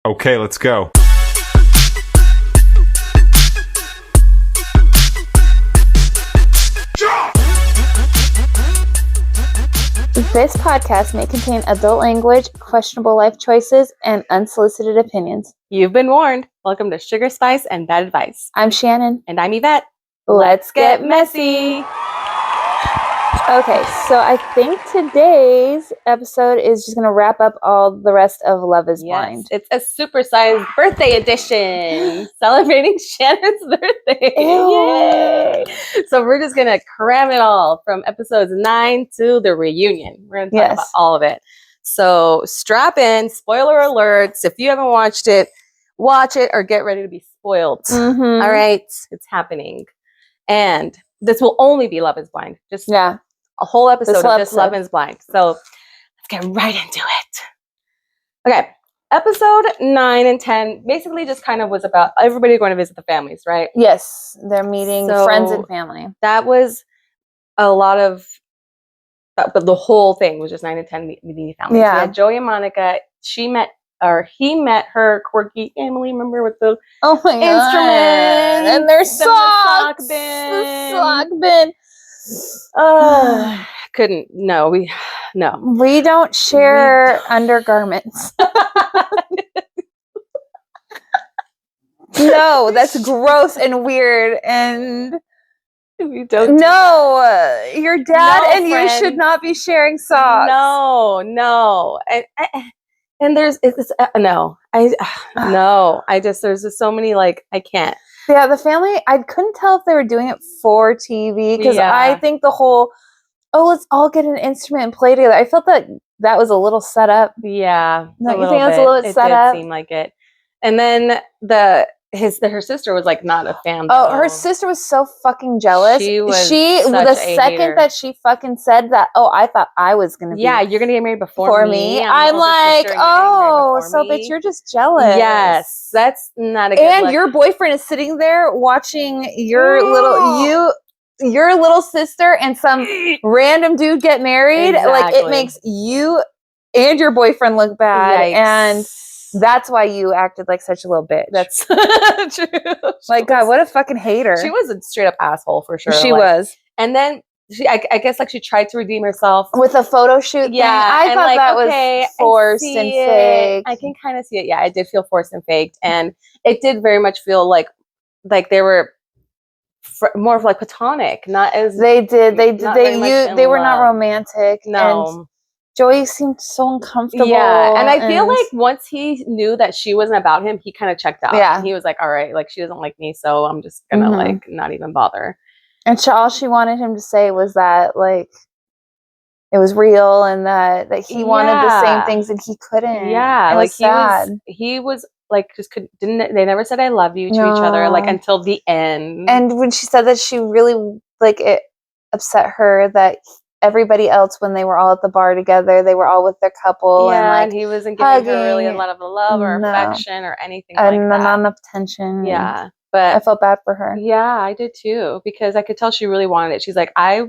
Okay, let's go. This podcast may contain adult language, questionable life choices, and unsolicited opinions. You've been warned. Welcome to Sugar, Spice, and Bad Advice. I'm Shannon. And I'm Yvette. Let's get messy. Okay, so I think today's episode is just going to wrap up all the rest of Love is Blind. It's a supersized birthday edition celebrating Shannon's birthday. Yay! So we're just going to cram it all from episodes 9 to the reunion. We're going to talk about all of it. So strap in, spoiler alerts. If you haven't watched it, watch it or get ready to be spoiled. Mm-hmm. All right, it's happening. And this will only be Love is Blind. Just a whole episode of just Love is Blind. So let's get right into it. Okay. Episode 9 and 10 basically just kind of was about everybody going to visit the families, right? Yes. They're meeting friends and family. That was a lot of, but the whole thing was just 9 and 10 meeting families. Yeah. Joey and Monica, he met her quirky family, remember, with the instruments and their socks. The sock bin. We don't share undergarments. No, that's gross and weird, and we don't. No, your dad and you should not be sharing socks. No, and there's there's just so many, like, I can't. Yeah, the family, I couldn't tell if they were doing it for TV, because I think the whole, let's all get an instrument and play together. I felt that was a little set up. Yeah. Don't you think that's a little bit set up? It did seem like it. And then her sister was, like, not a fan. Oh, her sister was so fucking jealous. The second that she fucking said that, I thought I was going to be. Yeah, you're going to get married before me. I'm like, bitch, you're just jealous. Yes, that's not a good look. Your boyfriend is sitting there watching your little sister and some random dude get married. Exactly. Like, it makes you and your boyfriend look bad. Yikes. And that's why you acted like such a little bitch. That's true. Like, God, what a fucking hater. She was a straight up asshole for sure. She was. And then I guess, like, she tried to redeem herself with a photo shoot. Yeah, thing. I thought that was forced and fake. I can kind of see it. Yeah, it did feel forced and faked, and it did very much feel like they were more of like platonic, not as they were not romantic. No. And Joey seemed so uncomfortable. Yeah, and I feel like once he knew that she wasn't about him, he kind of checked out. Yeah. He was like, all right, like, she doesn't like me, so I'm just gonna like not even bother. And all she wanted him to say was that, like, it was real, and that he wanted the same things and he couldn't. Yeah, like, he was like, just didn't. They never said I love you to each other, like, until the end. And when she said that, she really, like, it upset her that everybody else, when they were all at the bar together, they were all with their couple, and he wasn't giving her really a lot of love or affection or anything like that. Not enough attention. Yeah, but I felt bad for her. Yeah, I did too, because I could tell she really wanted it. She's like, I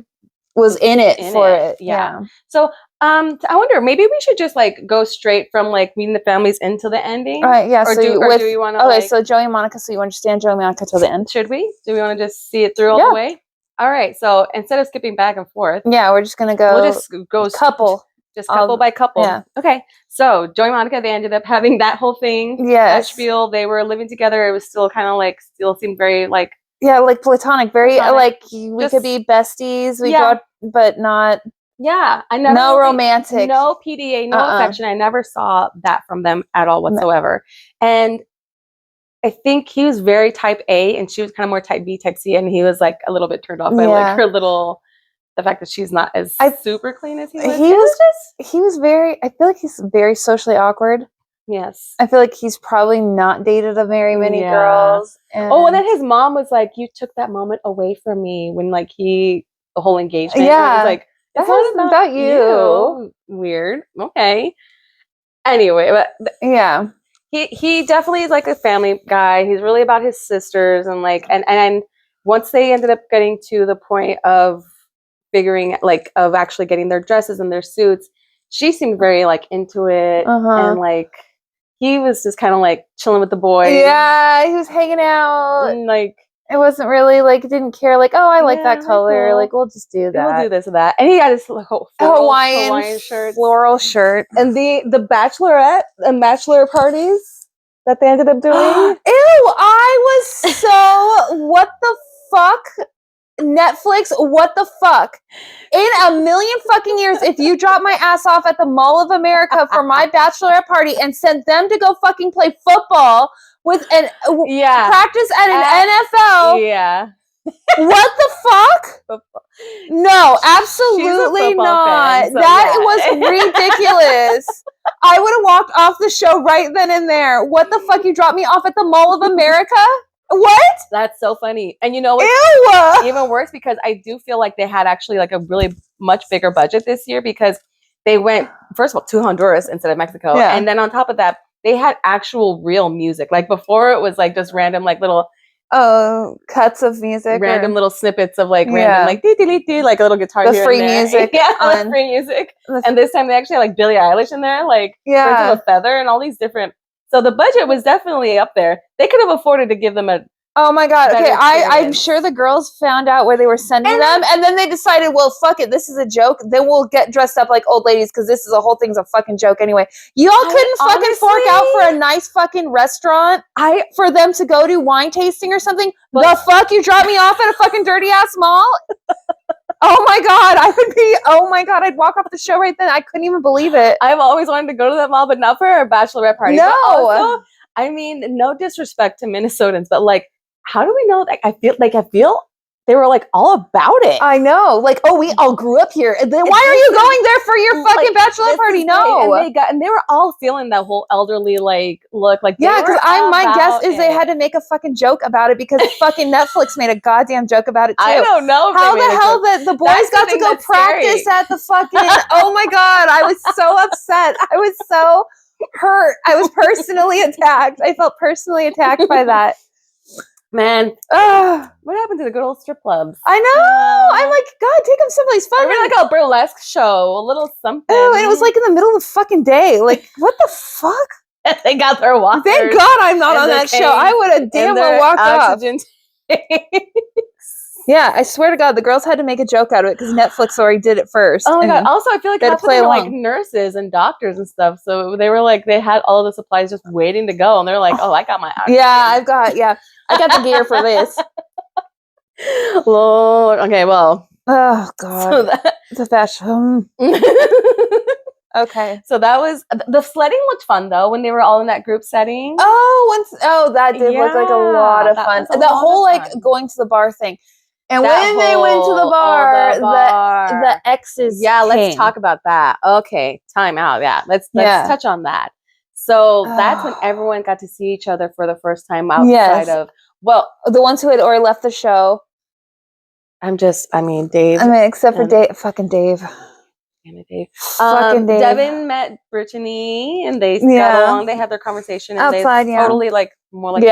was in it for it. Yeah. So I wonder, maybe we should just, like, go straight from, like, meeting the families into the ending. All right, yeah. Or do we want to? Okay, so Joey and Monica. So you understand Joey and Monica till the end? Should we? Do we want to just see it through all the way? All right. So instead of skipping back and forth, we're just gonna go. We'll just go couple. Just couple by couple. Yeah. Okay. So Joey and Monica, they ended up having that whole thing. Yes. Spiel. They were living together. It was still kind of like, still seemed very like. Yeah, like platonic. Very like we could be besties. We go, but not. Yeah, I never. No romantic. No PDA. No affection. I never saw that from them at all whatsoever. No. And I think he was very type A, and she was kind of more type B, type C, and he was, like, a little bit turned off by like her little. The fact that she's not as super clean as he was. He was very. I feel like he's very socially awkward. Yes. I feel like he's probably not dated very many girls. And then his mom was like, "You took that moment away from me," when, like, the whole engagement. Yeah. It was like, that's not about you. Weird. Okay. Anyway, but he definitely is, like, a family guy. He's really about his sisters, and, like, and once they ended up getting to the point of figuring, like, of actually getting their dresses and their suits, she seemed very, like, into it, and, like, he was just kind of like chilling with the boys. Yeah, he was hanging out. And, like, it wasn't really like, didn't care. Like, oh, I like that color. Cool. Like, we'll just do that. We'll do this or that. And he got his Hawaiian shirt, floral shirt, and the bachelorette and bachelor parties that they ended up doing. Ew! I was so what the fuck. Netflix, what the fuck? In a million fucking years, if you drop my ass off at the Mall of America for my bachelorette party and sent them to go fucking play football with practice at an NFL. Yeah. What the fuck? Football. No, absolutely not. Fan, so that was ridiculous. I would have walked off the show right then and there. What the fuck? You dropped me off at the Mall of America? What? That's so funny. And you know what's even worse? Because I do feel like they had actually like a really much bigger budget this year because they went, first of all, to Honduras instead of Mexico. Yeah. And then on top of that, they had actual real music. Like before it was like just random like little cuts of music. Random little snippets of like random like dee-dee-dee-dee, like a little guitar the here free and there. Music. Yeah, free music. And this time they actually had like Billie Eilish in there, like Birds of a Feather and all these different. So the budget was definitely up there. They could have afforded to give them a oh my god! Okay, I'm sure the girls found out where they were sending them, and then they decided, well, fuck it, this is a joke. Then we'll get dressed up like old ladies because this is a whole thing's a fucking joke anyway. Y'all couldn't fucking fork out for a nice fucking restaurant for them to go to wine tasting or something. The fuck, you dropped me off at a fucking dirty ass mall. Oh my god, I'd walk off the show right then. I couldn't even believe it. I've always wanted to go to that mall, but not for a bachelorette party. No. Also, I mean, no disrespect to Minnesotans, but like, how do we know? Like, I feel they were like all about it. I know. Like, oh, we all grew up here. Then why are you going there for your fucking bachelor party? No. And they were all feeling that whole elderly like look. Like, yeah, because my guess is they had to make a fucking joke about it because fucking Netflix made a goddamn joke about it too. I don't know how the hell that the boys got to go practice at the fucking. Oh my god, I was so upset. I was so hurt. I was personally attacked. I felt personally attacked by that. Man, what happened to the good old strip clubs? I know. I'm like, God, take them someplace fun. Maybe like a burlesque show, a little something. Oh, and it was like in the middle of the fucking day. Like, what the fuck? They got their walkers. Thank God I'm not on that show. I would have damn well walked off. Yeah, I swear to God, the girls had to make a joke out of it because Netflix already did it first. Oh my God. Also, I feel like half of them were like nurses and doctors and stuff. So they were like, they had all the supplies just waiting to go. And they're like, oh, I got my oxygen. I got the gear for this. Lord. Okay, well. Oh, God. So it's a fashion. Okay. So that was, the sledding looked fun though when they were all in that group setting. That did look like a lot of fun. The whole like going to the bar thing. And when they went to the bar, the exes came. Let's talk about that. Okay, time out. Yeah, let's touch on that. So that's when everyone got to see each other for the first time outside of, well, the ones who had already left the show. Dave. Except for Dave. Fucking Dave. Dave. Fucking Dave. Devin met Brittany and they got along. They had their conversation and outside, they totally like more like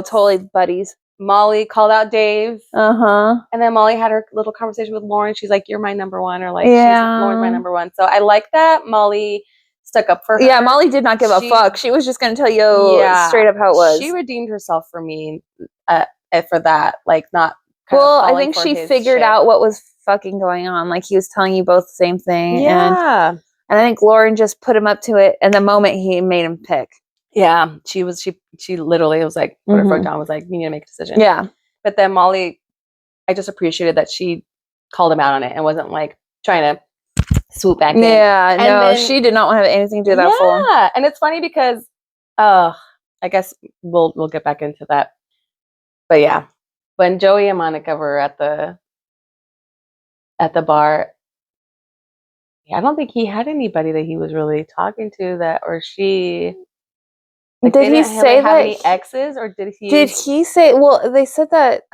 totally buddies. Molly called out Dave. And then Molly had her little conversation with Lauren. She's like, "You're my number one," or like, "Lauren's my number one." So I like that Molly stuck up for her. Yeah, Molly did not give a fuck. She was just going to tell you straight up how it was. She redeemed herself for me for that. Like, not. I think she figured out what was fucking going on. Like, he was telling you both the same thing. Yeah. And I think Lauren just put him up to it. And the moment he made him pick. Yeah. She literally was like, put her foot down, was like, you need to make a decision. Yeah. But then Molly, I just appreciated that she called him out on it and wasn't like trying to swoop back in. Yeah. And no, she did not want to have anything to do with that fool. Yeah. And it's funny because, I guess we'll get back into that. But yeah. When Joey and Monica were at the bar, I don't think he had anybody that he was really talking to Like, did he say have any exes, or did he? Did he say? Well, they said that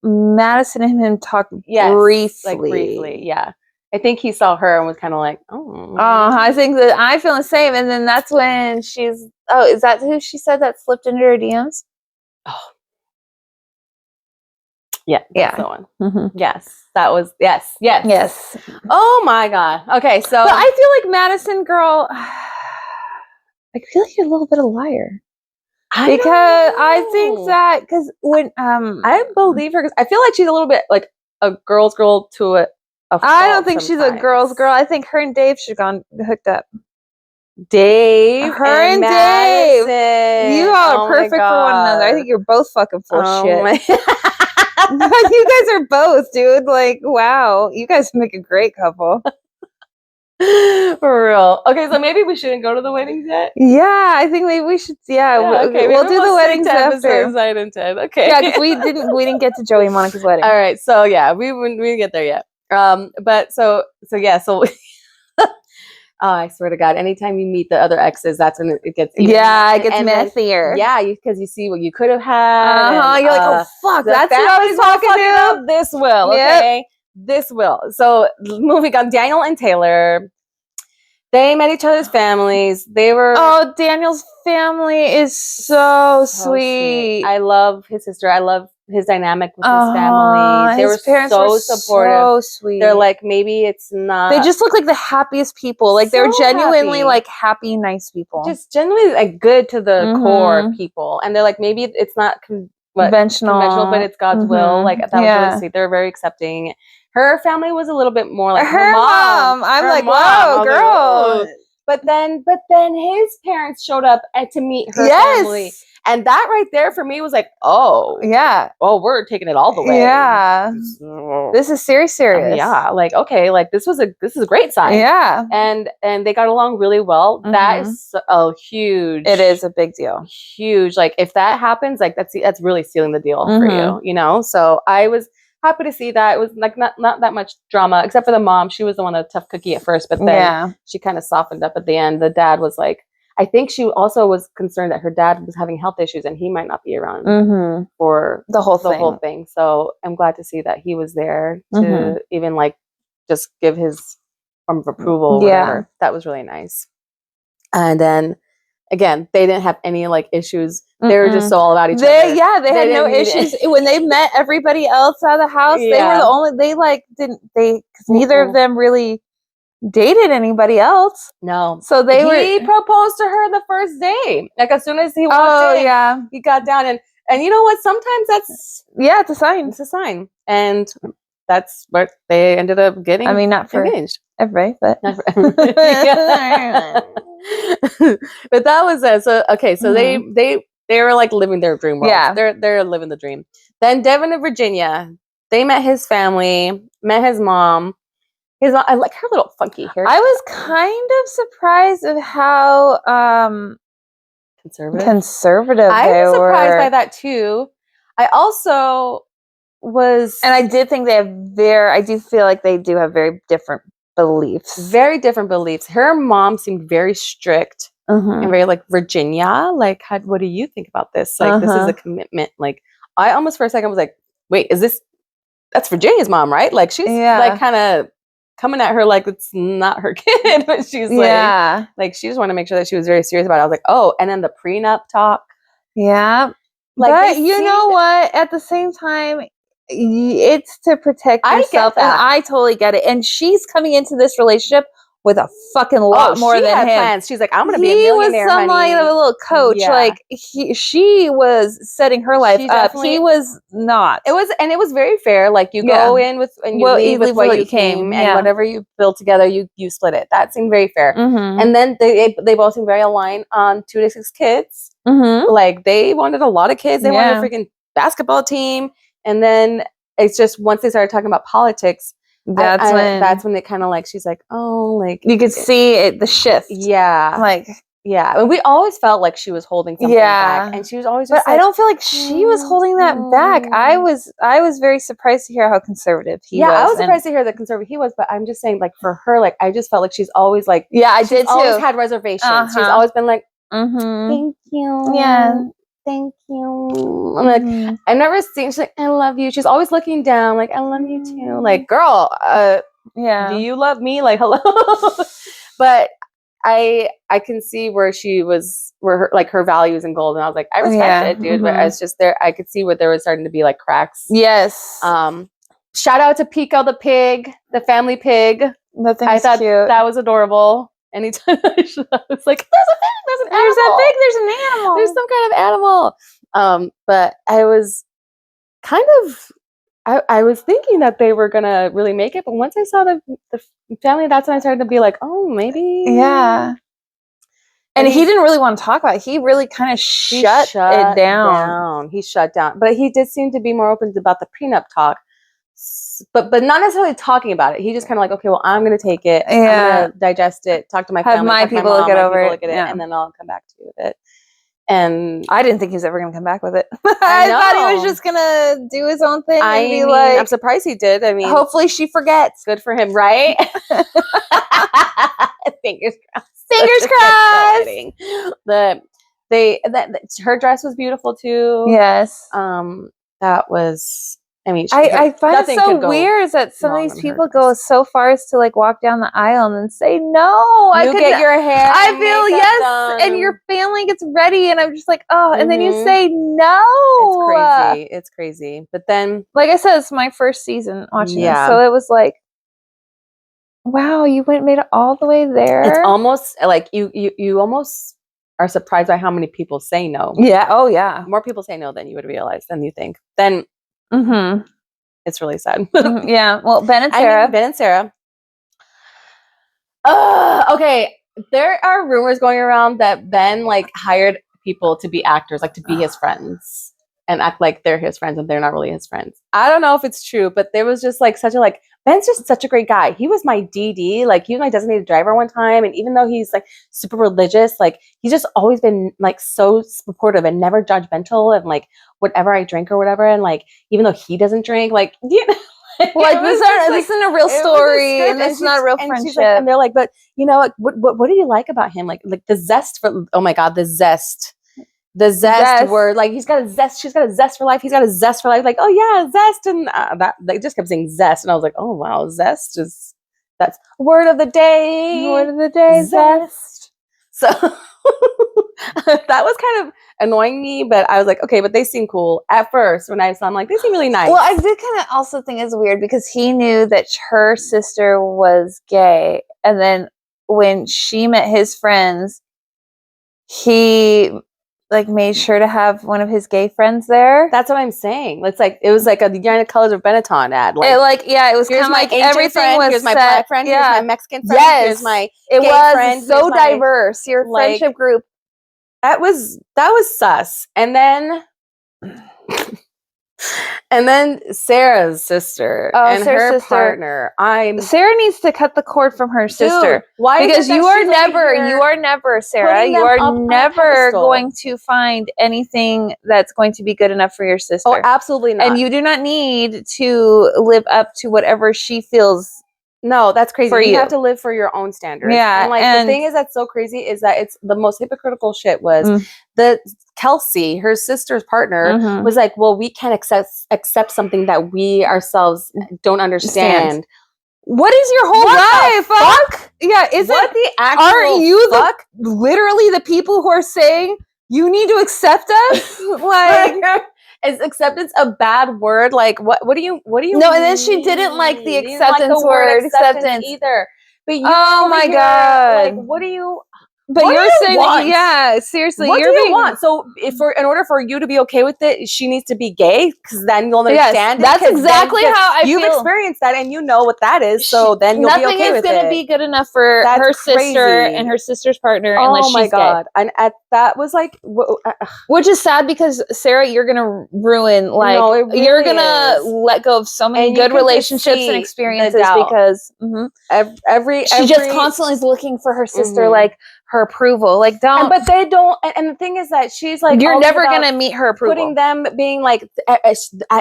Madison and him talked briefly. Yeah. I think he saw her and was kind of like, oh. I think that I feel the same. And then that's when she's. Oh, is that who she said that slipped into her DMs? Oh. Yeah, that's the one. Mm-hmm. Yes, that was yes. Oh my God. Okay, so but I feel like Madison, girl. I feel like you're a little bit of a liar. I think that because when I believe her because I feel like she's a little bit like a girl's girl to a I don't think she's a sometimes. girl's girl. I think her and Dave should have gone hooked up. Dave Her and Dave. Madison. You all are perfect for one another. I think you're both fucking full of shit. You guys are both, dude. Like, wow. You guys make a great couple. For real. Okay, so maybe we shouldn't go to the weddings yet? Yeah, I think maybe we should. Yeah, okay, we'll do the weddings after. Okay. Yeah, because we didn't get to Joey and Monica's wedding. All right, so yeah, we didn't get there yet. But so oh, I swear to God, anytime you meet the other exes, that's when it gets even it gets messier. Yeah, because you see what you could have had. You're like, oh fuck, that's what I was talking to. This will, okay? This will. So moving on, Daniel and Taylor, they met each other's families. They were Daniel's family is so sweet. I love his sister. I love his dynamic with his family. They were so supportive. So sweet. They're like, maybe it's not. They just look like the happiest people. Like they're genuinely like happy, nice people. Just genuinely like good to the core people. And they're like, maybe it's not conventional, but it's God's will. Like that was really sweet. They're very accepting. Her family was a little bit more like her mom. I'm like, wow, girl. But then his parents showed up to meet her family. And that right there for me was like, we're taking it all the way. Yeah. This is serious. Like, okay, like this is a great sign. Yeah. And they got along really well. That is a huge. It is a big deal. Huge. Like if that happens, like that's really sealing the deal for you, you know? So I was happy to see that. It was like not that much drama, except for the mom. She was the one, a tough cookie at first, but then she kind of softened up at the end. The dad was like, I think she also was concerned that her dad was having health issues and he might not be around for the whole thing. So I'm glad to see that he was there to even like just give his form of approval. Whatever. That was really nice. And then again, they didn't have any like issues. They were just all about each other. Yeah, they had no issues. When they met everybody else out of the house, they were the only, because neither of them really dated anybody else. No. So he proposed to her the first day. Like as soon as he walked in, he got down and you know what? Sometimes that's it's a sign. It's a sign. And that's what they ended up getting. I mean, not for engaged. Everybody, but not for everybody. But that was it. So okay, so they were like living their dream world. Yeah. They're living the dream. Then Devin and Virginia, they met his family, met his mom. I like her little funky hair. I was kind of surprised of how conservative I was surprised by that too. I also was, and I did think I do feel like they do have very different beliefs. Very different beliefs. Her mom seemed very strict and very like, Virginia, like, what do you think about this? Like, this is a commitment. Like, I almost for a second was like, wait, that's Virginia's mom, right? Like, she's like kind of coming at her like it's not her kid, but she's like she just wanted to make sure that she was very serious about it. I was like, oh, and then the prenup talk. Yeah. Like, but you know what? At the same time, it's to protect yourself, and I totally get it. And she's coming into this relationship with a fucking lot more than him. Plans. She's like, I'm going to be a millionaire. He was some like a little coach. Yeah. Like she was setting her life up. He was not. It was very fair. Like you go in with and you leave with what you came, and whatever you build together, you split it. That seemed very fair. And then they both seemed very aligned on 2 to 6 kids. Like they wanted a lot of kids. They wanted a freaking basketball team. And then it's just once they started talking about politics. That's when it kind of like she's like, oh, like you could see it, the shift. Yeah, like and we always felt like she was holding something back, and she was always. But I don't feel like she was holding that back. I was very surprised to hear how conservative he was. Yeah, I was surprised to hear that conservative he was. But I'm just saying, like for her, like I just felt like she's always like, I did too. Always had reservations. She's always been like, thank you. Yeah. Thank you. I'm like, I've never seen. She's like, I love you. She's always looking down. Like, I love you too. Like, girl, do you love me? Like, hello. But I can see where her values and goals, and I was like, I respect it, dude. But it's just there. I could see where there was starting to be like cracks. Yes. Shout out to Pico the pig, the family pig. I thought cute. That was adorable. Anytime I show up, it's like, there's a thing, there's an animal. There's an animal. There's some kind of animal. But I was kind of, I was thinking that they were gonna really make it, but once I saw the family, that's when I started to be like, oh, maybe. Yeah. And he didn't really want to talk about it. He really kind of shut it down. He shut down. But he did seem to be more open about the prenup talk. But not necessarily talking about it. He just kind of like, okay, well, I'm going to take it. I'm going to digest it, talk to my family. Have my people look it over it. And then I'll come back to you with it. And I didn't think he was ever going to come back with it. I thought he was just going to do his own thing. I'm surprised he did. I mean, hopefully she forgets. Good for him, right? Fingers crossed. Fingers crossed. Her dress was beautiful too. Yes. That was. I mean, I find it so weird is that some of these people go so far as to like walk down the aisle and then say, no, you get your hair. I feel yes, done. And your family gets ready, and I'm just like, oh, and then you say no. It's crazy. But then, like I said, it's my first season watching this, so it was like, wow, you made it all the way there. It's almost like you almost are surprised by how many people say no. Yeah. Oh yeah. More people say no than you would realize, than you think. Then. Mm-hmm. It's really sad. Yeah. Well, Ben and Sarah. Okay. There are rumors going around that Ben like hired people to be actors, like to be his friends and act like they're his friends and they're not really his friends. I don't know if it's true, but there was just like Ben's just such a great guy. He was my DD, like he was my designated driver one time. And even though he's like super religious, like he's just always been like so supportive and never judgmental and like whatever I drink or whatever. And like, even though he doesn't drink, like, you know, like this isn't a real story and it's not a real friendship. And they're like, but you know, what do you like about him? Like the zest for, oh my God, the zest word, like he's got a zest, she's got a zest for life, he's got a zest for life, like, oh yeah, zest. And that they just kept saying zest, and I was like, oh wow, that's word of the day, zest. So that was kind of annoying me, but I was like, okay, but they seem cool at first. When I saw them, like, they seem really nice. Well, I did kind of also think it's weird because he knew that her sister was gay, and then when she met his friends, he like made sure to have one of his gay friends there. That's what I'm saying. It's like it was like a United Colors of Benetton ad. Like, it was kind of like everything friend, was here's my set. Black friend, here's my Mexican friend, here's my it gay was friend, so diverse. Your friendship group. That was sus. And then Sarah's sister and her partner. Sarah needs to cut the cord from her sister. Why? Because you are never, Sarah. You are never going to find anything that's going to be good enough for your sister. Oh, absolutely not. And you do not need to live up to whatever she feels. No, that's crazy. You have to live for your own standards. Yeah. And like the thing is that's so crazy is that it's the most hypocritical shit was the Kelsey, her sister's partner, was like, well, we can't accept something that we ourselves don't understand. What is your whole life? Fuck? Yeah, aren't you literally the people who are saying you need to accept us? Like is acceptance a bad word? Like what do you No, mean? And then she didn't like the acceptance word acceptance either. But oh my God. Like what do you But what you're saying, yeah, seriously. What do you want? So, in order for you to be okay with it, she needs to be gay, because then you'll understand. Yes, that's exactly how I feel. You've experienced that, and you know what that is. So then you'll be okay with it. Nothing is going to be good enough for her sister and her sister's partner unless she's gay. Oh my God! And that was like, which is sad because Sarah, you're going to ruin you're going to let go of so many good relationships and experiences because she just constantly is looking for her sister like. Her approval, like don't. But they don't. And the thing is that she's like, you're never gonna meet her approval. Putting them being like, I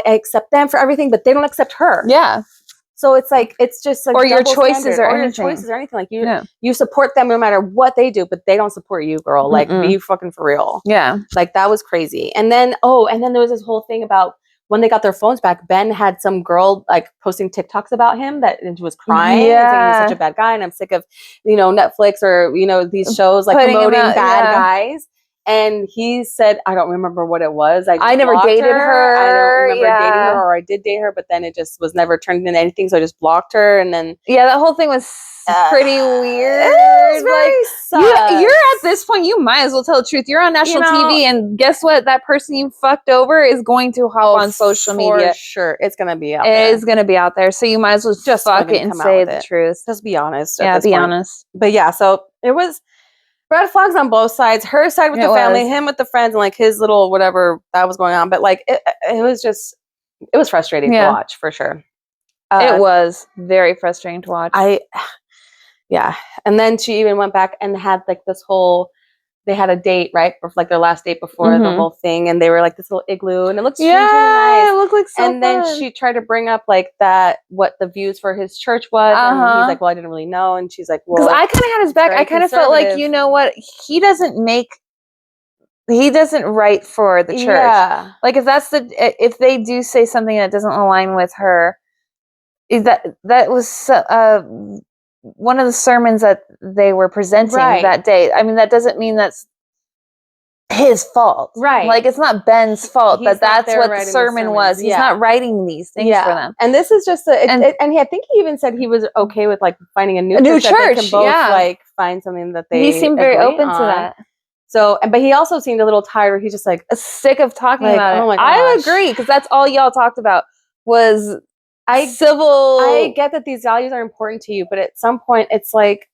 accept them for everything, but they don't accept her. Yeah. So it's like it's just like or your choices or anything. Like you support them no matter what they do, but they don't support you, girl. Like be fucking for real. Yeah. Like that was crazy. And then there was this whole thing about. When they got their phones back, Ben had some girl like posting TikToks about him and she was crying and saying he was such a bad guy. And I'm sick of, Netflix or, these shows like promoting bad guys. And he said, I don't remember what it was. I never dated her. I don't remember dating her, or I did date her, but then it just was never turned into anything. So I just blocked her. And then that whole thing was pretty weird. It was like you're at this point, you might as well tell the truth. You're on national TV, and guess what? That person you fucked over is going to hop on social media. For sure, it's gonna be out there. It is gonna be out there. So you might as well just fuck it and say the truth. Just be honest. Yeah, be honest. But yeah, so it was red flags on both sides. Her side with the family, him with the friends, and like his little whatever that was going on. But like it was frustrating to watch for sure. It was very frustrating to watch. Yeah. And then she even went back and had like this whole, they had a date, right? For like their last date before the whole thing. And they were like this little igloo, and it looked really nice. It looked like so And then she tried to bring up like that, what the viees for his church was. And he's like, well, I didn't really know. And she's like, well, because I kind of had his back. I kind of felt like, you know what? He doesn't write for the church. Yeah. Like if they do say something that doesn't align with her, that was one of the sermons that they were presenting that day. I mean, that doesn't mean that's his fault. Right. Like, it's not Ben's fault that's what the sermon was. He's not writing these things for them. And this is just I think he even said he was okay with like finding a new church. That they can both like find something that they He seemed very open to that. So, but he also seemed a little tired. He's just like sick of talking about it. Oh my gosh. I agree, because that's all y'all talked about was civil. I get that these values are important to you, but at some point it's like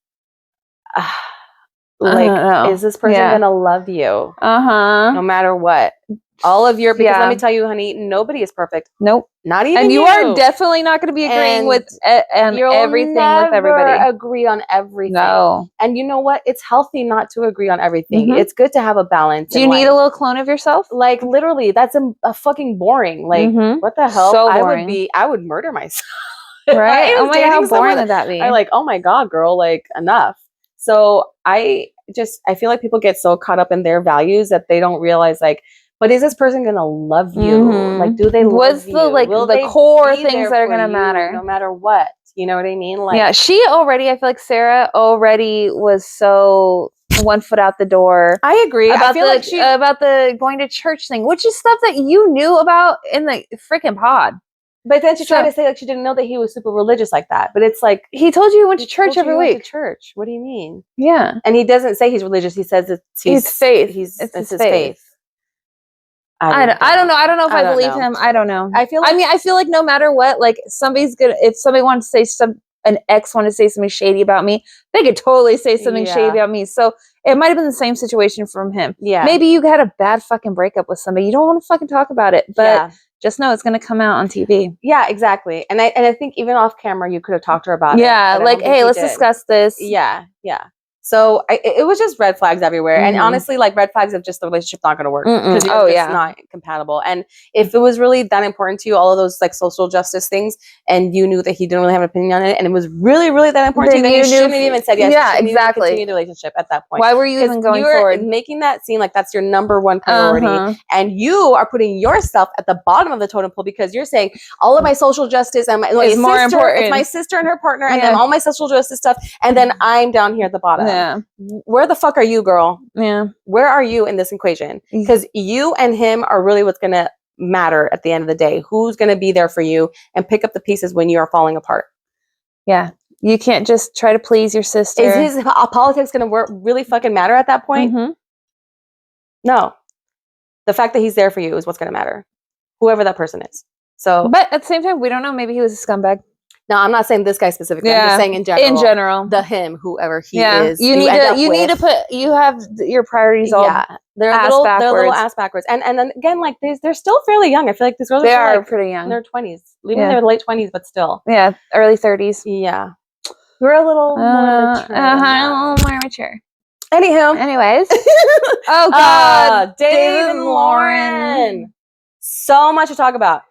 is this person gonna love you no matter what? All of your, because let me tell you, honey, nobody is perfect. Nope. Not even and you are definitely not going to be agreeing with everything with everybody. Agree on everything. No. And you know what? It's healthy not to agree on everything. It's good to have a balance. Do you need a little clone of yourself? Like, literally, that's a fucking boring. Like, what the hell? So boring. I would murder myself. Right? Oh my God, how boring would that be? I'm like, oh my God, girl, like, enough. So I feel like people get so caught up in their values that they don't realize, like, but is this person gonna love you? Like, do they love you? What's the core things that are gonna matter? No matter what. You know what I mean? Like, yeah, I feel like Sarah already was so one foot out the door. I agree. About the going to church thing, which is stuff that you knew about in the freaking pod. But then she tried to say like she didn't know that he was super religious like that. But it's like, he told you he went to church every week. Went to church. What do you mean? Yeah. And he doesn't say he's religious. He says it's his faith. It's his faith. I don't know. I don't know if I believe him. I don't know. I feel like no matter what, like if somebody wanted to say an ex wanted to say something shady about me, they could totally say something shady about me. So it might have been the same situation from him. Yeah. Maybe you had a bad fucking breakup with somebody. You don't want to fucking talk about it, but just know it's going to come out on TV. Yeah, exactly. And I think even off camera, you could have talked to her about it. Yeah, like, hey, let's discuss this. Yeah, yeah. So it was just red flags everywhere. And honestly, like, red flags of just the relationship not going to work. Because it's not compatible. And if it was really that important to you, all of those like social justice things, and you knew that he didn't really have an opinion on it, and it was really, really that important to you, then you shouldn't have even said yes. Yeah, exactly. Continue the relationship at that point. Why were you even going forward? Making that seem like that's your number one priority. And you are putting yourself at the bottom of the totem pole because you're saying all of my social justice and is more important. It's my sister and her partner, and then all my social justice stuff, and then I'm down here at the bottom. Yeah. Where the fuck are you, girl? Yeah. Where are you in this equation? Because you and him are really what's going to matter at the end of the day. Who's going to be there for you and pick up the pieces when you are falling apart? Yeah. You can't just try to please your sister. Is his politics going to really fucking matter at that point? No. The fact that he's there for you is what's going to matter. Whoever that person is. So, but at the same time, we don't know. Maybe he was a scumbag. No, I'm not saying this guy specifically. I'm just saying in general. In general, whoever he is. You need to put. You have your priorities all. Yeah, they're a little ass backwards. And then again, like they're still fairly young. I feel like these girls are like, pretty young. In their 20s, even in their late 20s, but still. Yeah, early 30s. Yeah, we're a little more mature. A little more mature. Anyways. Oh God, Dave and Lauren. So much to talk about.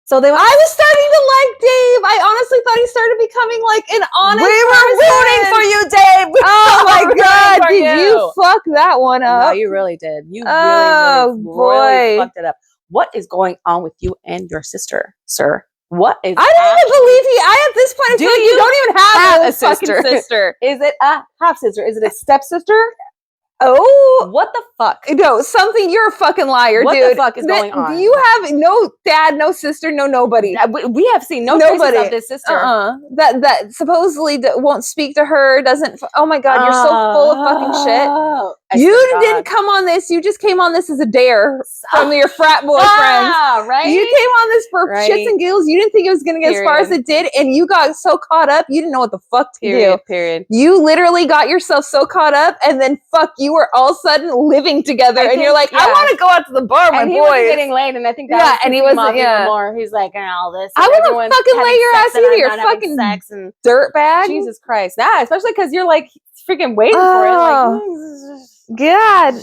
So I was starting to like Dave. I honestly thought he started becoming like an honest person. We were rooting for you, Dave. Oh my God. Did you fuck that one up? No, you really did. You really fucked it up. What is going on with you and your sister, sir? What is I don't even believe at this point, I feel like you don't even have a fucking sister. Is it a half sister? Is it a stepsister? Oh, what the fuck? No, something. You're a fucking liar, what dude. What the fuck is going on? You have no dad, no sister, no nobody. We have seen no traces of this sister. That supposedly won't speak to her. Doesn't. Oh my god, you're so full of fucking shit. You didn't come on this. You just came on this as a dare from your frat boy friends. Right? You came on this for shits and giggles. You didn't think it was going to get as far as it did, and you got so caught up. You didn't know what the fuck to do. Period. You literally got yourself so caught up, and then you were all of a sudden living together, and you're like, I want to go out to the bar, my boys. He wasn't getting laid, and I think that and he wasn't. Yeah, more. He's like, all this. I wouldn't fucking lay your ass either. You're fucking sex and dirtbag. Jesus Christ, especially because you're like freaking waiting for it. Like, God,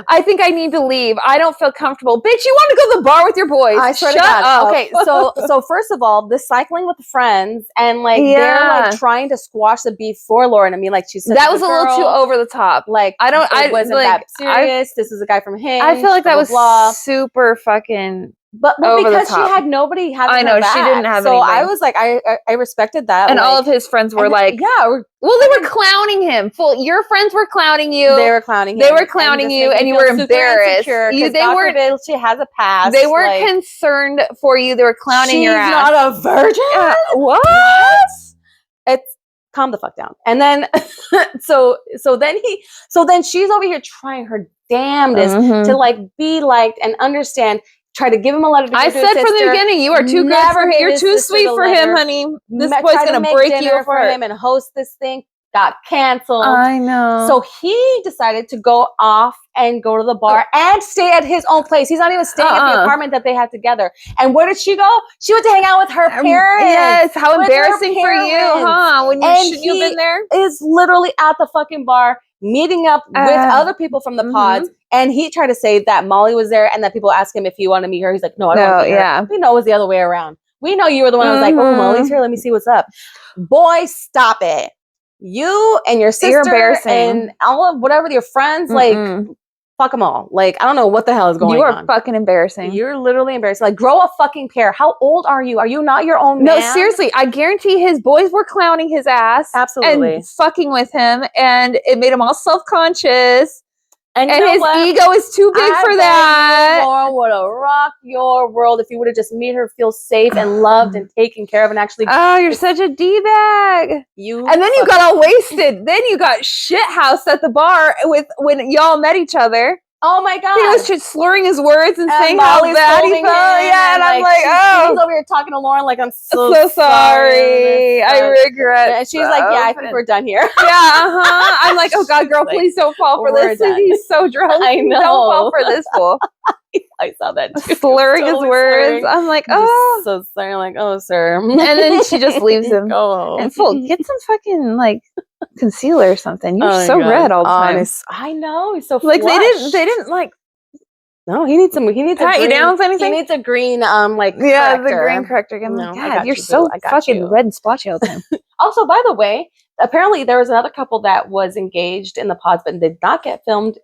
I think I need to leave. I don't feel comfortable. Bitch, you want to go to the bar with your boys? I swear Shut up. Okay, so first of all, the cycling with the friends and like they're like trying to squash the beef for Lauren. I mean, like she said that was a little too over the top. Like it wasn't that serious. This is a guy from Hinge. I feel like that was super fucking. But because she had nobody having I know her back, she didn't have so anything. I was like, I respected that, and all of his friends were like, well, they were clowning him. Your friends were clowning you. They were clowning him. They were clowning you, and you were embarrassed. They weren't. She has a past. They weren't concerned for you. They were clowning your ass. She's not a virgin. What? It's calm the fuck down. And then, so then she's over here trying her damnedest to like be liked and understand. Try to give him a letter to I said from the beginning, you are too good for him. You're too sweet for him, honey. This boy's going to break you for him and host this thing. Got canceled. I know. So he decided to go off and go to the bar and stay at his own place. He's not even staying at the apartment that they had together. And where did she go? She went to hang out with her parents. Yes, how embarrassing for you, huh? When you shouldn't have been there. Is literally at the fucking bar meeting up with other people from the pods. And he tried to say that Molly was there and that people asked him if he wanted to meet her. He's like, no, I don't want to meet her. We know it was the other way around. We know you were the one who was like, oh, Molly's here. Let me see what's up. Boy, stop it. You and your sister and all of whatever your friends, like, fuck them all. Like, I don't know what the hell is going on. You are fucking embarrassing. You're literally embarrassing. Like, grow a fucking pair. How old are you? Are you not your own man? No, seriously. I guarantee his boys were clowning his ass. Absolutely. And fucking with him. And it made him all self-conscious. And his ego is too big for that. Lauren would have rocked your world if you would have just made her feel safe and loved and taken care of and actually. Oh, you're such a D-bag. And then you got all wasted. Then you got shithoused at the bar when y'all met each other. Oh my God. He was just slurring his words and saying how bad he felt. Yeah, and I'm like, he's over here talking to Lauren like, I'm so sorry. I regret it. And she's like, yeah, I think we're done here. Yeah, I'm like, oh God, girl, please don't fall for this. He's so drunk. I know. Don't fall for this fool. I saw that too. Slurring his words. I'm like, oh. So sorry. I'm like, oh, sir. And then she just leaves him. Go home. And fool, get some fucking like concealer or something. You're so red all the time. I know. He's so like they didn't like. No, he needs pat you down with anything. He needs a green like corrector. The green corrector. God, you're so fucking red and splotchy all the time. Also, by the way, apparently there was another couple that was engaged in the pods, but did not get filmed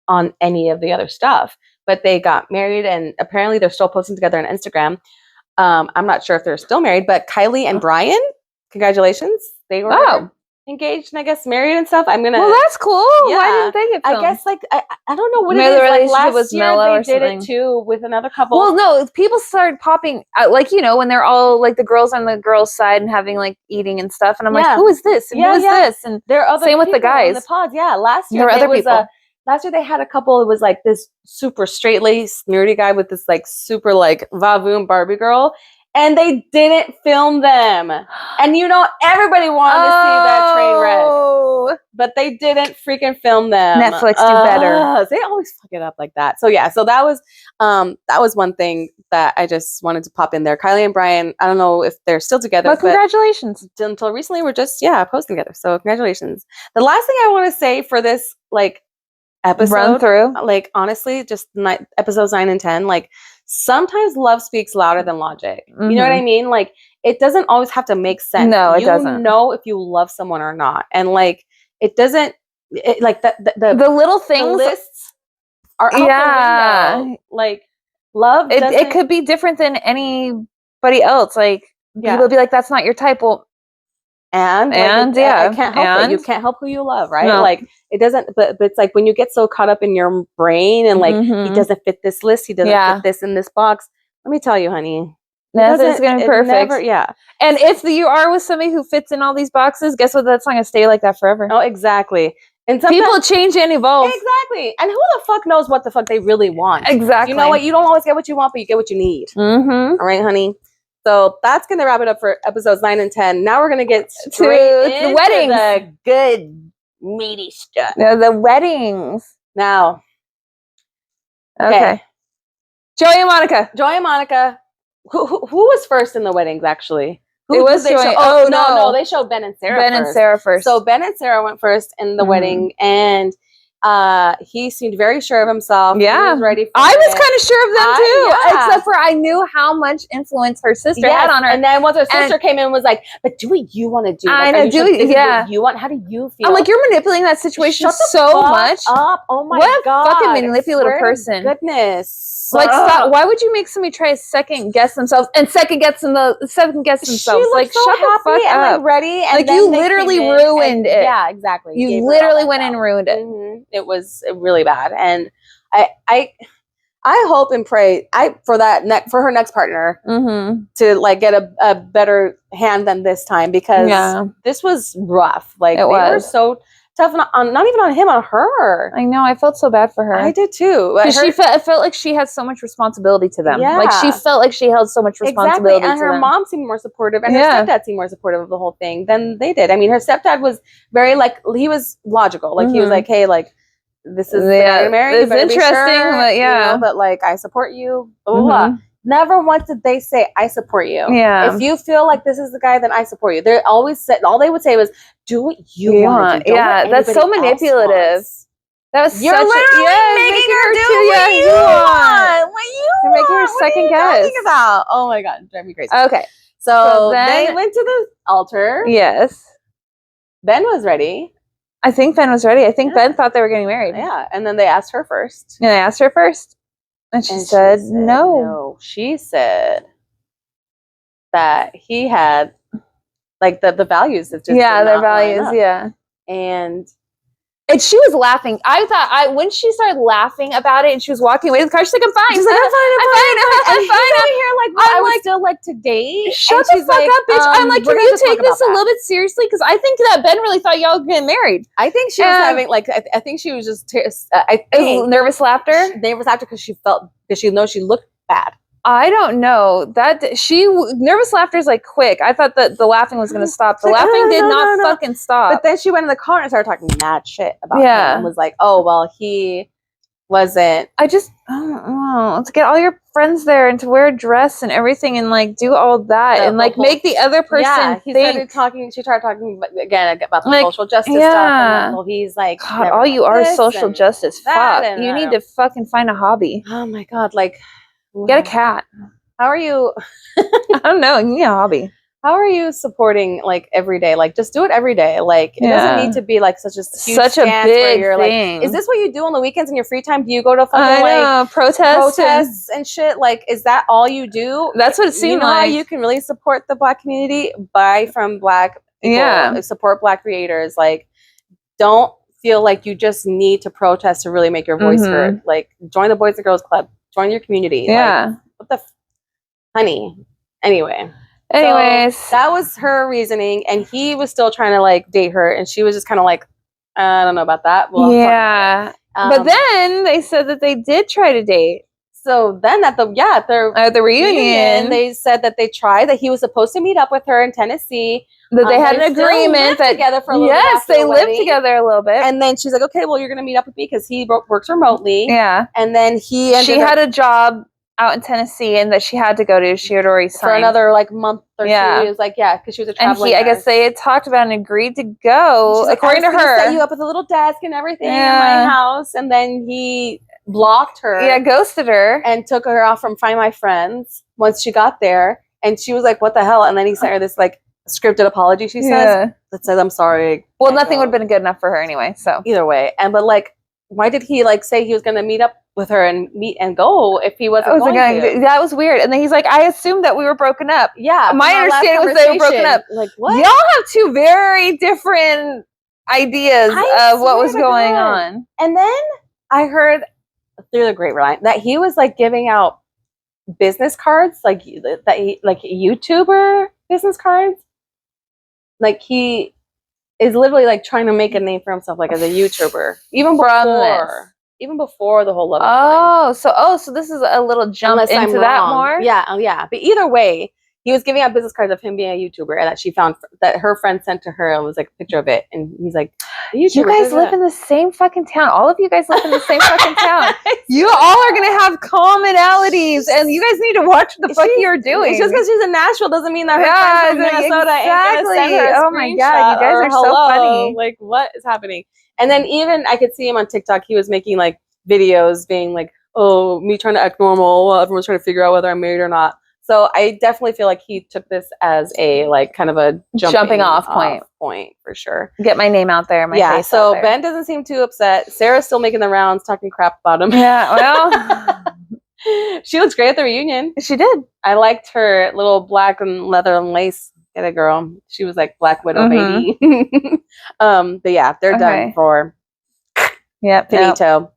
on any of the other stuff. But they got married, and apparently they're still posting together on Instagram. I'm not sure if they're still married, but Kylie and Brian, congratulations. They were engaged and I guess married and stuff. Well, that's cool. Yeah. Why didn't they get filmed? I guess like I don't know what it is. Like last year they did it too with another couple. Well, no, people started popping like when they're all like the girls on the girls' side and having like eating and stuff, and I'm like, who is this? And who is this? And there are other same with the guys. The pods. Yeah, last year there were other people. Last year they had a couple. It was like this super straight-laced, nerdy guy with this like super like vavoom Barbie girl. And they didn't film them. And everybody wanted to see that train wreck. But they didn't freaking film them. Netflix do better. They always fuck it up like that. So yeah, so that was one thing that I just wanted to pop in there. Kylie and Brian, I don't know if they're still together. But congratulations. Until recently we're just posting together. So congratulations. The last thing I want to say for this like episode, run through, like honestly, just episodes 9 and 10, like sometimes love speaks louder than logic. You know what I mean? Like it doesn't always have to make sense. No, it doesn't. You know if you love someone or not, and like it doesn't. Like the little things, the lists are out the window. Like love, it could be different than anybody else. Like people be like, "That's not your type." Well, and yeah, I can't help it. You can't help who you love, right? No. Like it doesn't. But it's like when you get so caught up in your brain and like he doesn't fit this list, he doesn't fit this in this box. Let me tell you, honey, nothing's gonna be perfect. And if you are with somebody who fits in all these boxes, guess what? That's not gonna stay like that forever. Oh, exactly. And people change and evolve. Exactly. And who the fuck knows what the fuck they really want? Exactly. You know what? You don't always get what you want, but you get what you need. All right, honey. So that's going to wrap it up for episodes 9 and 10. Now we're going to get straight into the weddings. The good, meaty stuff. Yeah, the weddings. Now. Okay. Joey and Monica. Joey and Monica. Who was first in the weddings, actually? It was Joey. No. They showed Ben and Sarah first. So Ben and Sarah went first in the wedding, and he seemed very sure of himself. Yeah. He was ready for I was kind of sure of them too. Yeah. Except for I knew how much influence her sister had on her. And then once her sister came in and was like, but do what you want to do. I like, know, what you want? How do you feel? I'm like, you're manipulating that situation so much. Up. Oh my God. What a fucking manipulative person. Goodness. Like, stop. Why would you make somebody try to second guess themselves? Like, shut She the fuck up. And like ready. And like, you literally ruined it. Yeah, exactly. You literally went in and ruined it. It was really bad. And I hope and pray for her next partner to like get a better hand than this time, because this was rough. Like they were so tough on not even on him, on her. I know. I felt so bad for her. I did too. Because it felt like she had so much responsibility to them. Yeah. Like she felt like she held so much responsibility to them. And her mom seemed more supportive, and her stepdad seemed more supportive of the whole thing than they did. I mean, her stepdad was very like, he was logical. Like he was like, hey, like, this is married. It's interesting, but you know, but like, I support you. Blah, blah, blah. Never once did they say, I support you. Yeah. If you feel like this is the guy, then I support you. They always said, all they would say was, do what you want. Yeah, that's so manipulative. That was You're literally making her do what you want. What you You're making her second guess. About? Oh my God, drive me crazy. Okay. So then, they went to the altar. Yes. Ben was ready. I think Ben was ready. I think Ben thought they were getting married. Yeah. And then they asked her first. Yeah, they asked her first. And she said no. She said that he had like the values that just their values, and she was laughing. I thought when she started laughing about it and she was walking away to the car, she's like, I'm fine. She's like, I'm fine. I'm fine. I'm here like, I would still like to date. Shut the fuck up, bitch. I'm like, can you take this a little bit seriously? Because I think that Ben really thought y'all were getting married. I think she was having like, I think she was just nervous laughter. Nervous laughter because she knows she looked bad. I don't know that nervous laughter is like quick. I thought that the laughing was going to stop. The laughing did not fucking stop. But then she went in the car and started talking mad shit about him and was like, oh, well, he wasn't. I don't know. To get all your friends there and to wear a dress and everything and like do all that and like make the other person She think. She started talking again about the like, social justice stuff. And then, he's like, God, all you are is social justice. Fuck. You need to fucking find a hobby. Oh my God. Like, get a cat. How are you? I don't know. You need a hobby. How are you supporting like every day? Like just do it every day. Like it doesn't need to be like such a huge big where you're thing. Like, is this what you do on the weekends in your free time? Do you go to fucking protests and shit? Like, is that all you do? That's what it seemed like. How you can really support the Black community? Buy from Black people. Support Black creators. Like, don't feel like you just need to protest to really make your voice heard. Like, join the Boys and Girls Club. Join your community. Yeah. Like, what the honey. Anyways, so that was her reasoning, and he was still trying to like date her, and she was just kind of like, I don't know about that. Well, but then they said that they did try to date. So then at the reunion, they said that they tried, that he was supposed to meet up with her in Tennessee. That they had an agreement that together for a little bit. Yes, they lived together a little bit. And then she's like, okay, well, you're going to meet up with me because he works remotely. Yeah. And then she had a job out in Tennessee and that she had to go to. She had already signed. For another like month or two. It was like, because she was a traveling I guess they had talked about and agreed to go, according to her. Set you up with a little desk and everything in my house. And then he blocked her. Yeah, ghosted her. And took her off from Find My Friends once she got there. And she was like, what the hell? And then he sent her this like scripted apology, she says, that says, I'm sorry. Well, nothing would have been good enough for her anyway. So either way. But like, why did he like say he was going to meet up with her and meet and go if he wasn't going to? That was weird. And then he's like, I assumed that we were broken up. Yeah. My understanding was they were broken up. Like, what? Y'all have two very different ideas of what was going on. And then I heard through the grapevine that he was like giving out business cards, like YouTuber business cards. Like he is literally like trying to make a name for himself, like as a YouTuber, even before the whole love. So this is a little jump into that more. Yeah. But either way, he was giving out business cards of him being a YouTuber, and that she found that her friend sent to her and was like a picture of it, and he's like, "You guys live in the same fucking town. All of you guys live in the same fucking town. You all are gonna have commonalities, and you guys need to watch what the fuck you're doing. Just because she's in Nashville doesn't mean that her friends from Minnesota ain't gonna send her a oh my god, you guys are so funny. Like, what is happening?" And then even I could see him on TikTok. He was making like videos, being like, "Oh, me trying to act normal. Everyone's trying to figure out whether I'm married or not." So I definitely feel like he took this as a like kind of a jumping off point for sure. Get my name out there. Face so out there. Ben doesn't seem too upset. Sarah's still making the rounds, talking crap about him. Yeah, well, she looks great at the reunion. She did. I liked her little black and leather and lace. Get a girl. She was like Black Widow baby. But yeah, they're done for. Finito.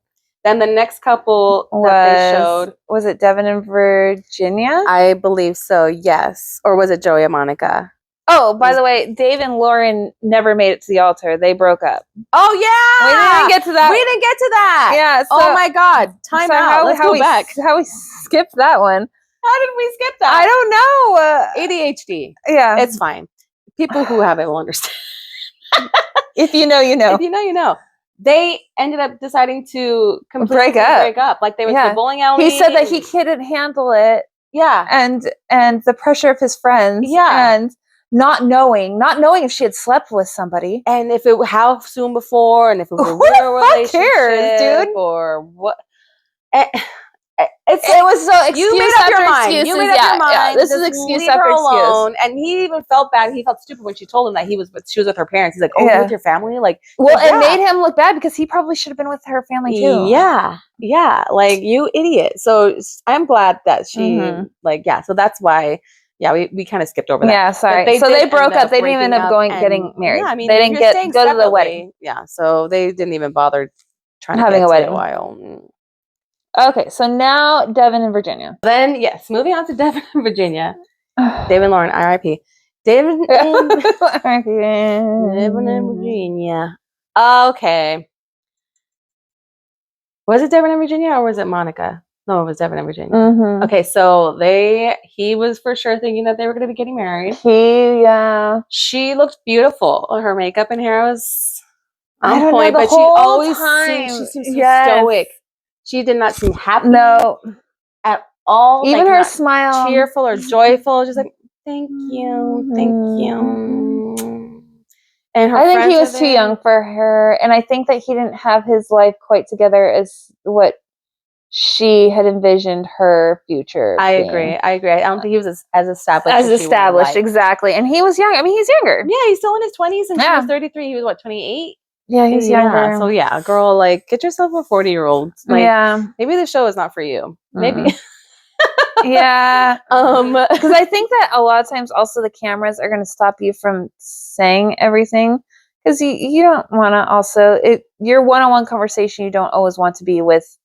Then the next couple that they showed. Was it Devin and Virginia? I believe so, yes. Or was it Joey and Monica? Oh, by the way, Dave and Lauren never made it to the altar. They broke up. Oh, yeah! We didn't get to that. Yeah. So, oh, my God. Time out. Let's go back. How we skipped that one. How did we skip that? I don't know. ADHD. Yeah. It's fine. People who have it will understand. If you know, you know. If you know, you know. They ended up deciding to completely break up. Like they went to the bowling alley. He said that he couldn't handle it. Yeah. And the pressure of his friends. Yeah. And not knowing if she had slept with somebody. And if it how soon before, and if it was a real relationship. Who cares, dude? Or what? It was so excuse you made up your mind. Excuses. You made up your mind. Yeah. This is excuse after excuse. And he even felt bad. He felt stupid when she told him that she was with her parents. He's like, "Oh, you're with your family?" Like, well, it made him look bad because he probably should have been with her family too. Yeah. Like, you idiot. So I'm glad that she So that's why. Yeah, we kind of skipped over that. Yeah, sorry. So they broke up. They didn't even end up getting married. Yeah, I mean, they didn't go to the wedding. Yeah, so they didn't even bother trying having to a wedding. A while. Okay, so now Devin and Virginia. Then, yes, moving on to Devin and Virginia. David and Lauren, R.I.P. David and Virginia. Okay. Was it Devin and Virginia or was it Monica? No, it was Devin and Virginia. Mm-hmm. Okay, so he was for sure thinking that they were going to be getting married. She looked beautiful. Her makeup and hair was on point, but she always seemed so stoic. She did not seem happy. No. At all. Even her smile. Cheerful or joyful. Just like, thank you. And I think he was too young for her. And I think that he didn't have his life quite together as what she had envisioned her future. I agree. I don't think he was as established. As established, exactly. And he was young. I mean, he's younger. Yeah, he's still in his 20s and she was 33. He was, what, 28? Yeah, he's younger. So yeah, girl, like, get yourself a 40-year-old. Like, maybe the show is not for you. Maybe. Yeah. Because I think that a lot of times also the cameras are going to stop you from saying everything. Because you don't want to also, your one-on-one conversation, you don't always want to be with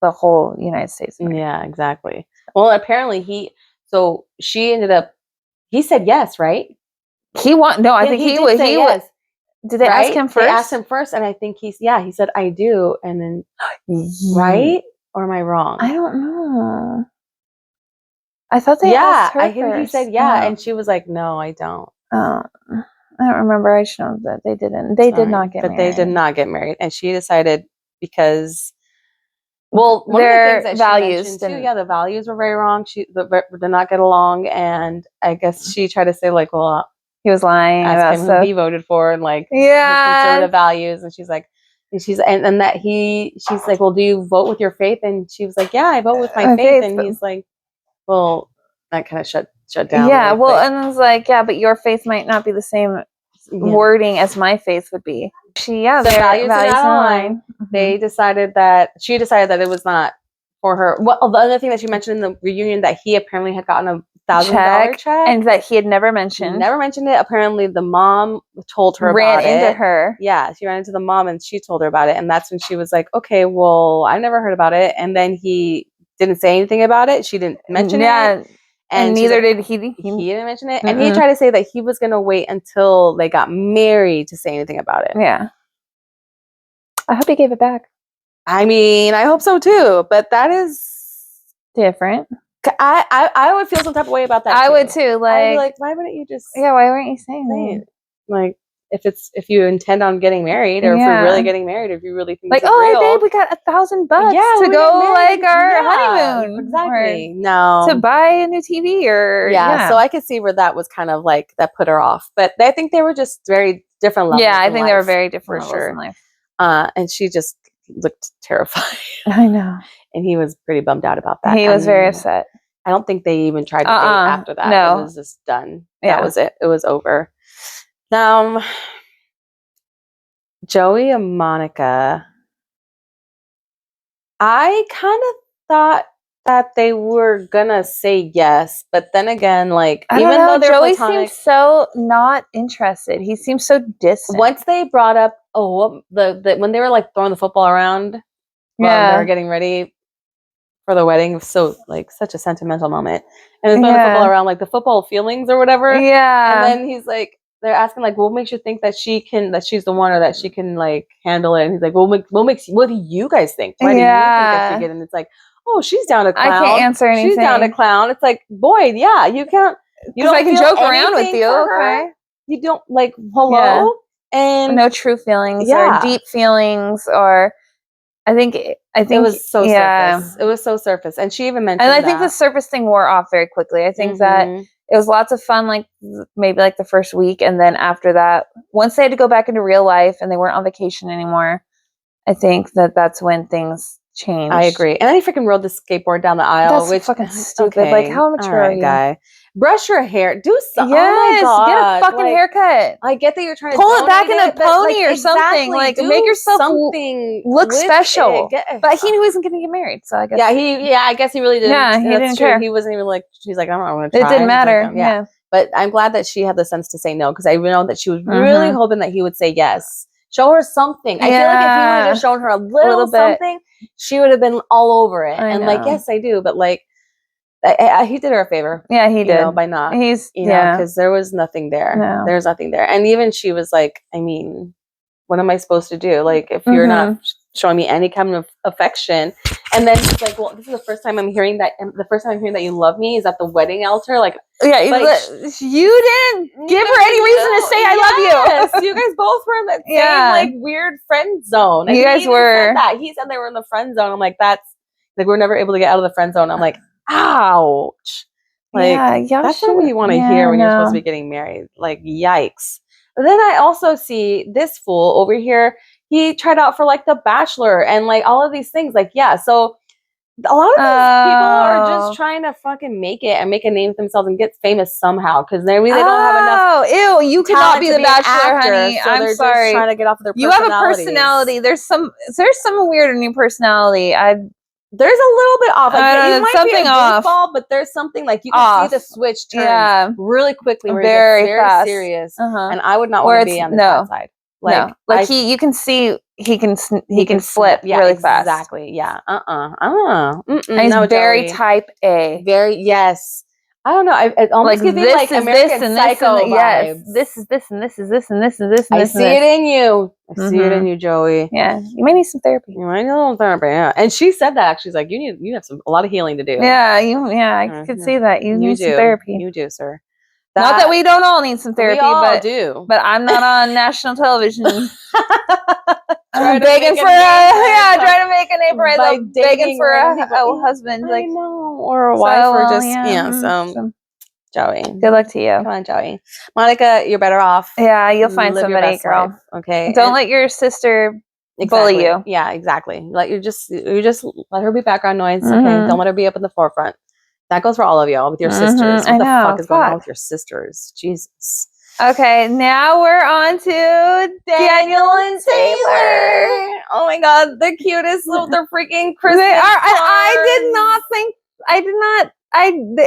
the whole United States. Yeah, exactly. Well, apparently he said yes, right? I think he would. Yes. Did they ask him first? They asked him first, and I think he said, "I do," and then, right? Or am I wrong? I don't know. I thought they asked her I think he said and she was like, "No, I don't." I don't remember. I should know that they didn't. They did not get married. But they did not get married, and she decided because, well, one their of the things values too, the values were very wrong. She did not get along, and I guess she tried to say like, well. He was lying about him who he voted for and like his conservative values, and she's like, she's like, well, do you vote with your faith? And she was like, yeah, I vote with my faith. And he's like, well, that kind of shut down. Yeah, well, and I was like, yeah, but your faith might not be the same wording as my face would be. The values are not aligned. They decided that it was not for her. Well, the other thing that she mentioned in the reunion that he apparently had gotten a $1,000 check, and that he had never mentioned. Never mentioned it. Apparently, the mom told her about it. Ran into her. Yeah, she ran into the mom and she told her about it, and that's when she was like, "Okay, well, I never heard about it." And then he didn't say anything about it. She didn't mention it. And neither did he. He didn't mention it. And he tried to say that he was going to wait until they got married to say anything about it. Yeah. I hope he gave it back. I mean, I hope so too. But that is different. I would feel some type of way about that. I would too. I'd be like, why wouldn't you just? Yeah, why weren't you saying it? Like, if you intend on getting married, or if you're really getting married, or if you really think like, oh, real, babe, we got $1,000 to go like our honeymoon, exactly. No, to buy a new TV or So I could see where that was kind of like that put her off, but I think they were just very different levels. Yeah, I think they were very different for sure. In life. And she just looked terrified. I know, and he was pretty bummed out about that. He was very upset. I don't think they even tried to date after that. No, it was just done. That was it. It was over. Joey and Monica, I kind of thought that they were gonna say yes, but then again, like, even though Joey seems so not interested, he seems so distant. Once they brought up the when they were like throwing the football around, they were getting ready for the wedding, so like such a sentimental moment, and they're throwing the football around, like the football feelings or whatever. And then he's like, they're asking like, what makes you think that she's the one, or that she can like handle it? And he's like, what do you guys think? Why do you think that she can? And it's like, oh, she's down to clown. I can't answer anything. She's down to clown. It's like, boy, yeah, you can't. You don't. I can joke around with you. Okay. You don't like hello and no true feelings or deep feelings, or I think it was so surface. It was so surface, and she even mentioned. And I think the surface thing wore off very quickly. I think that it was lots of fun, like maybe like the first week, and then after that, once they had to go back into real life and they weren't on vacation anymore, I think that's when things changed. I agree. And then he freaking rode the skateboard down the aisle, which fucking stupid. Okay. Like, how mature are you? Guy. Brush your hair. Do something. Yes, oh get a fucking haircut. I get that you're trying to pull it back in a pony or something. Like, make yourself something look special. But he knew he wasn't going to get married, so I guess. I guess he really didn't. Yeah, he didn't care. He wasn't even like. She's like, I don't want to try. It didn't matter. Like, yeah. But I'm glad that she had the sense to say no, because I know that she was really hoping that he would say yes. Show her something. I feel like if he would have just shown her a little something, she would have been all over it. And like, yes, I do. But like, he did her a favor. Yeah, he did. By not. He's, because there was nothing there. No. There's nothing there. And even she was like, I mean, what am I supposed to do? Like, if you're not showing me any kind of affection. And then she's like, well, this is the first time I'm hearing that. And the first time I'm hearing that you love me is at the wedding altar. Like, you didn't give her any reason to say I love you. You guys both were in that same like weird friend zone. And you guys were. Said that. He said they were in the friend zone. I'm like, that's like, we're never able to get out of the friend zone. I'm like, ouch. Like, that's not what you want to hear when you're supposed to be getting married. Like, yikes. But then I also see this fool over here. He tried out for like The Bachelor and like all of these things. Like, so a lot of these people are just trying to fucking make it and make a name for themselves and get famous somehow, because they don't have enough. Oh, ew! You cannot be The Bachelor, honey. So I'm sorry. Just trying to get off of their. You have a personality. There's some weird in your personality. There's a little bit off. Like, you might something be a off. Ball, but there's something like you can see the switch turn really quickly. Where very fast. Serious, and I would not want to be on the bad side. Like, you can see he can flip really fast. Exactly. Yeah. He's very type A. Very yes. I don't know. It almost gives me like American Psycho vibes. Yes, this is this and this is this and this and this. I see it in you. I see it in you, Joey. Yeah, you might need some therapy. You might need a little therapy. Yeah, and she said that actually. She's like, you have a lot of healing to do. Yeah, I could see that. You need some therapy. You do, sir. Not that we don't all need some therapy, we all do. But I'm not on national television. I'm begging for trying to make a name for myself, begging for a husband, like, or a wife, or just so Joey, good luck to you. Come on, Joey. Monica, you're better off. Yeah, you'll find somebody, girl. Life, okay, don't let your sister bully you. Yeah, exactly. You just let her be background noise. Okay, don't let her be up in the forefront. That goes for all of y'all with your sisters. What the fuck is going on with your sisters? Jesus. Okay, now we're on to Daniel and Taylor. Oh my god, the cutest little freaking Christmas They are. And I cards. did not think. I did not.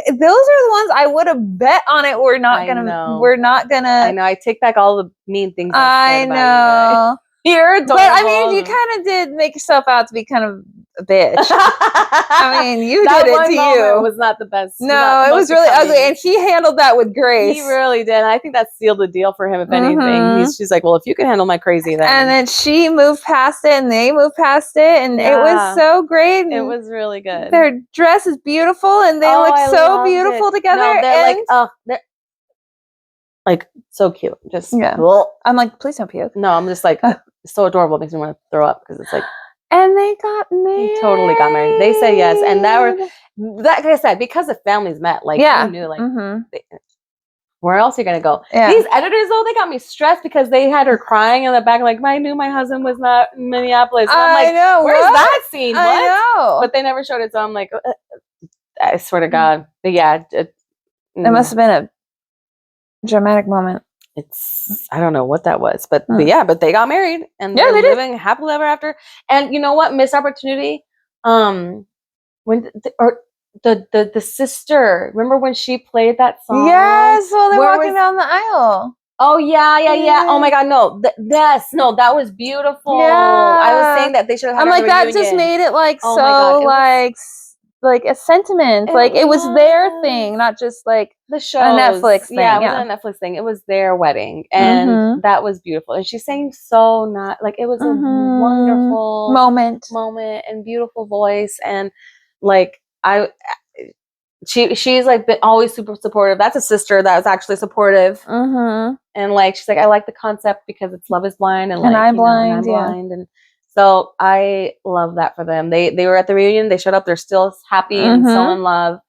Those are the ones I would have bet on it. We're not gonna. We're not gonna. I know. I take back all the mean things I said know. about you. You're adorable. But I mean, you kind of did make yourself out to be kind of a bitch. I mean, you that did it one to moment you. was not the best. No, it was really ugly, and he handled that with grace. He really did. I think that sealed the deal for him. If anything, she's like, "Well, if you can handle my crazy, then." And then she moved past it, and they moved past it, and it was so great. It was really good. Their dress is beautiful, and they look so beautiful together. No, they're they're like so cute. Just I'm like, please don't puke. No, I'm just like so adorable. It makes me want to throw up because it's like. And they got married. They totally got married. They said yes, and that like I said, because the families met. Like you knew, like where else are you gonna go? Yeah. These editors though, they got me stressed because they had her crying in the back, like I knew my husband was not in Minneapolis. And I'm like, know, where's that scene? What? I know. But they never showed it, so I'm like, I swear to God. But yeah, it must have been a dramatic moment. I don't know what that was, but yeah, but they got married and they're living happily ever after. And you know what? Missed opportunity. When the sister, remember when she played that song? Yes, while they're walking down the aisle. Oh yeah. Oh my God, no, that was beautiful. Yeah. I was saying that they should have. I'm like that just made it like like a sentiment, like it was their thing, not just like the show, a Netflix thing. Yeah, it wasn't a Netflix thing. It was their wedding, and that was beautiful. And she sang so it was a wonderful moment and beautiful voice, and like she's like been always super supportive. That's a sister that was actually supportive, and like she's like, I like the concept because it's Love Is Blind, and like I'm blind, I'm blind, and. So I love that for them. They were at the reunion. They showed up. They're still happy and so in love.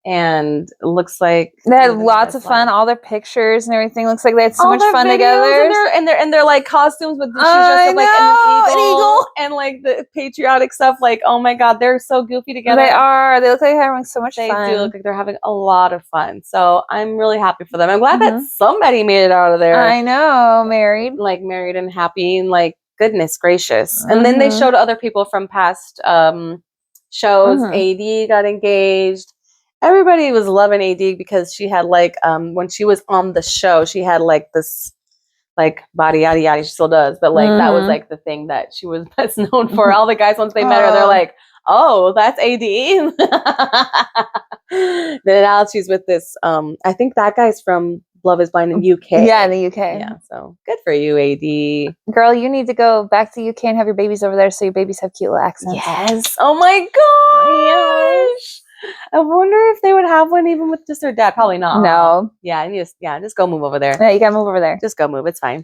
And it looks like they had lots of fun. All their pictures and everything looks like they had so much fun together. And their like costumes with she's dressed up like an eagle and like the patriotic stuff. Like, oh my God, they're so goofy together. They are. They look like they're having so much fun. They do look like they're having a lot of fun. So I'm really happy for them. I'm glad that somebody made it out of there. I know, married and happy and like. Goodness gracious. And then they showed other people from past shows. AD got engaged. Everybody was loving AD because she had like when she was on the show, she had like this like body yada yada. She still does, but like that was like the thing that she was best known for. All the guys once they met her, they're like, oh, that's AD. Then now she's with this I think that guy's from Love Is Blind in UK. Yeah, in the UK. Yeah, so good for you, AD. Girl, you need to go back to the UK and have your babies over there so your babies have cute little accents. Yes. Oh my gosh. I wonder if they would have one even with just their dad. Probably not. No. Yeah, just go move over there. Yeah, you gotta move over there. Just go move. It's fine.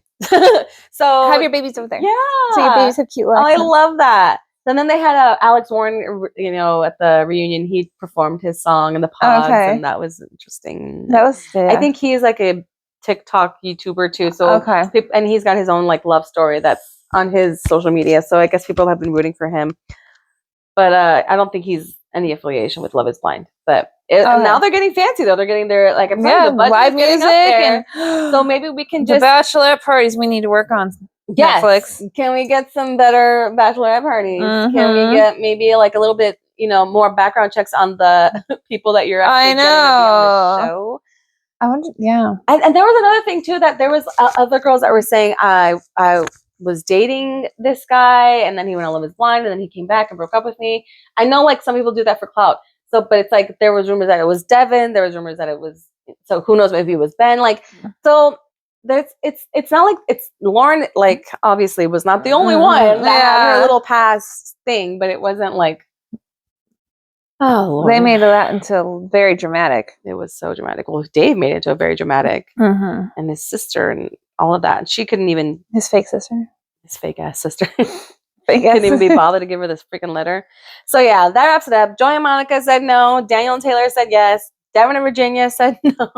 So have your babies over there. Yeah. So your babies have cute little accents. I love that. And then they had Alex Warren, at the reunion. He performed his song in the pods, and that was interesting. That was good. I think he's like a TikTok YouTuber too. So and he's got his own like love story that's on his social media. So I guess people have been rooting for him. But I don't think he's any affiliation with Love Is Blind. But now they're getting fancy though. They're getting their like live music, and so maybe we can just the bachelorette parties we need to work on. Yes. Netflix. Can we get some better bachelorette parties? Can we get maybe like a little bit, more background checks on the people that you're actually getting to be on the show? I wonder, yeah. And there was another thing too, that there was other girls that were saying I was dating this guy and then he went on Love Is Blind and then he came back and broke up with me. I know like some people do that for clout. So, but it's like there was rumors that it was Devin. There was rumors that it was. So who knows if it was Ben? Like so. It's not like it's Lauren, like obviously was not the only one that had her little past thing, but it wasn't like they made that into very dramatic. It was so dramatic. Well, Dave made it into a very dramatic, and his sister and all of that. And she couldn't even his fake sister, his fake ass sister, couldn't even be bothered to give her this freaking letter. So yeah, that wraps it up. Joy and Monica said no. Daniel and Taylor said yes. Devin and Virginia said no.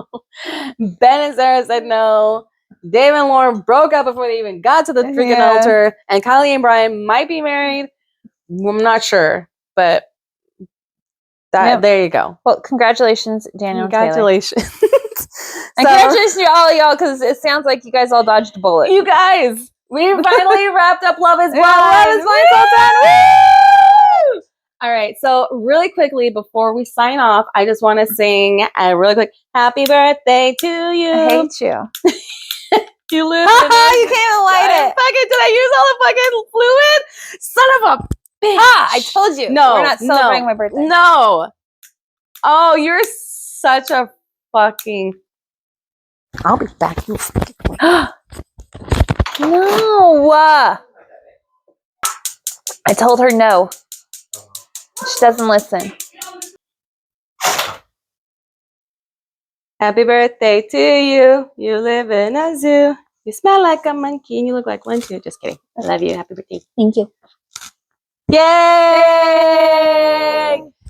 Ben and Sarah said no. Dave and Lauren broke up before they even got to the freaking altar. And Kylie and Brian might be married. I'm not sure. But there you go. Well, congratulations, Daniel. Congratulations. And congratulations to all y'all, because it sounds like you guys all dodged a bullet. You guys, we finally wrapped up Love is Blind. Love is Blind Sultan. Woo! All right, so really quickly before we sign off, I just want to sing a really quick happy birthday to you. I hate you. You live. You can't even light it. Did I use all the fucking fluid? Son of a bitch. I told you. No, we're not celebrating my birthday. No. Oh, you're such a fucking. I'll be back. You fucking. No. I told her no. She doesn't listen. Happy birthday to you. You live in a zoo. You smell like a monkey and you look like one too. Just kidding. I love you. Happy birthday. Thank you. Yay!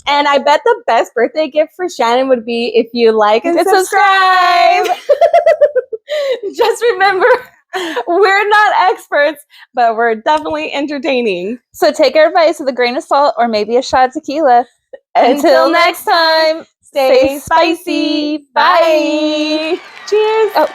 And I bet the best birthday gift for Shannon would be if you like and subscribe. Just remember, we're not experts, but we're definitely entertaining. So take our advice with a grain of salt or maybe a shot of tequila. Until next time, stay spicy. Bye. Cheers. Oh.